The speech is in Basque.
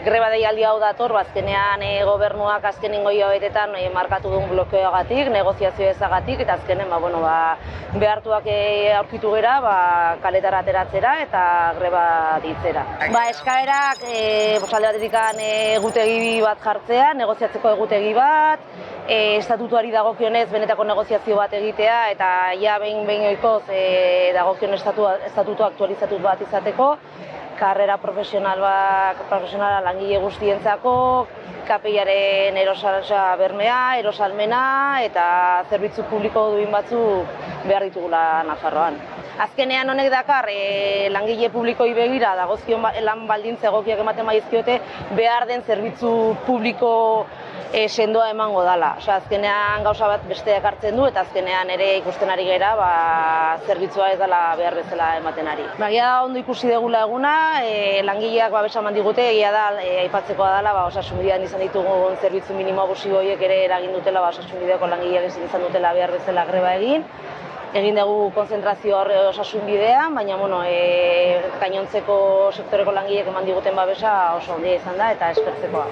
Greba deialdi hau dator, azkenean gobernuak azkenengo hilabetetan markatu duen blokeoagatik, negoziazio ezagatik, eta azkenen behartuak aurkitu gera kaletara ateratzera eta greba ditzera. Eskaerak alde batetik egutegi bat jartzea, negoziatzeko egutegi bat, estatutuari dagokionez benetako negoziazio bat egitea eta behin-behinekoz dagokion estatutu aktualizatu bat izateko, karrera profesionala langile guztientzako, KPI-aren bermea, erosalmena eta zerbitzu publiko duin batzuk behar ditugula Nafarroan. Azkenean honek dakar langile publikoi begira dagozkion lan baldintza egokiak ematen badizkiote behar den zerbitzu publiko sendoa emango dela. Azkenean gauza bat besteak hartzen du eta azkenean ere ikusten ari gera zerbitzua ez dela behar bezala ematen ari. Egia da ondo ikusi degula eguna, langileak babesa eman digute, egia da aipatzekoa dela osasunbidean izan ditugun zerbitzu minimo abusibo horiek ere eragin dutela osasunbideako langileak ezin izan dutela behar bezala greba egin. Egin dugu konzentrazioa osasunbidean, baina gainontzeko sektoreko langileek eman diguten babesa oso handia izan da eta eskertzekoa.